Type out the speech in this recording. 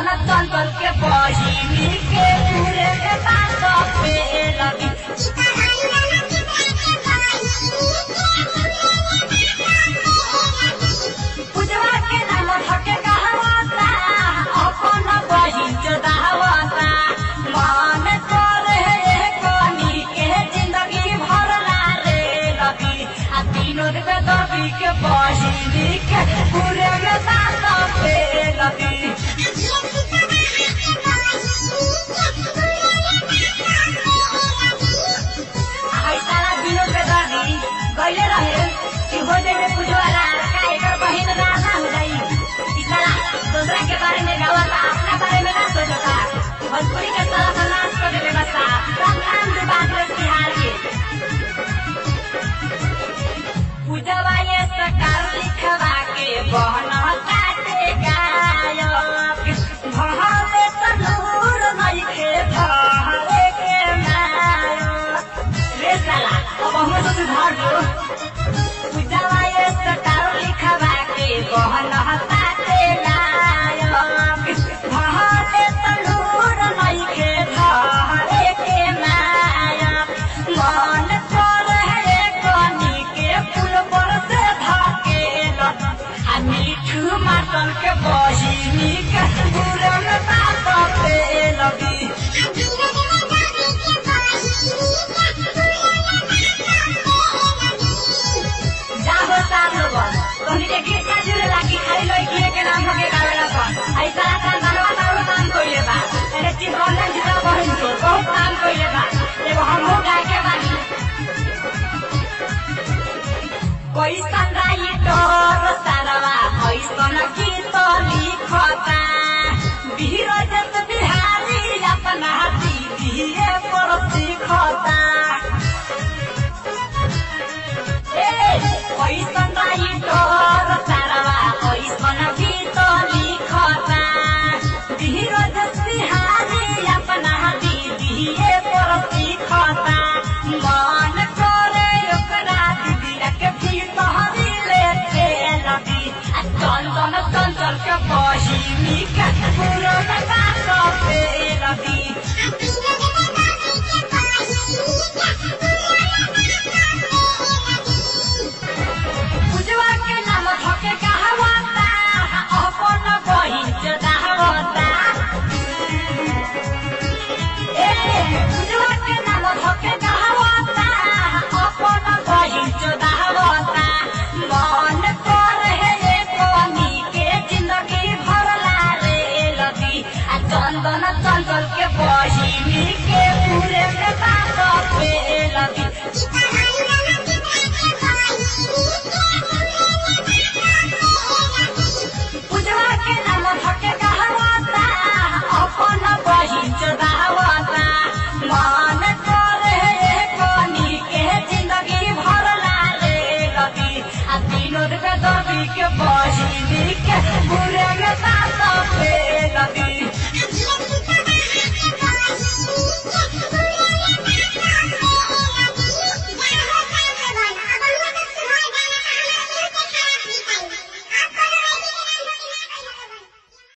चंदन चंचल के बहिनी के पूरे के बात पे लगी पूजवा के नाम धके कहवाता अपन बहिन जोदावता मन करे कनी के जिंदगी भरला रे लगी आ तीनों पे दबी के बहिनी के पूरे में बात पे लगी गईले रहे कि हो जाए पुजवाला का एकर बहिन राजा हो जाई इतना दूसरा के बारे में गावता अपना बारे में ना सोचता भोजपुरी के सारा समाज को देवे बसा संतान से बात रख बिहार के पुजवा ये सरकार लिखवा के बहन काटे गायक भले तनूर नहीं खे धरे के नायक रे साला अब हम तो सुधार दो पूजवा ये सरकार लिखवा के बहन काटे गायक भले तनूर नहीं खे धरे के नायक मन करे कनी के फूल पर से धाके आ मीठू मातल के बहिनी के बुरन बात पे लगी जाहो साथ लोगन तोहनी के गीत ना जुड़े लागी खाली लड़की के नाम होके गावेला पर ऐसा काम बनवा तारो काम कइले बा अरे चिरगन जिता बहिन को बहुत काम कइले बा एगो हमहु गाय के बानी कोई संगाई तोर सारवा ऐसन गीत लिखता बीरजत बिहारी अपना दीदी पर सीखता कोई संगाई तोर सारवा ऐसन गीत लिखता बीरजत बिहारी अपना दीदी पर सीखता मन करे ओकरा दीदी के भीतरी लेके लगी चंदन चंचल के बहिनी के पूरा बात पे लगी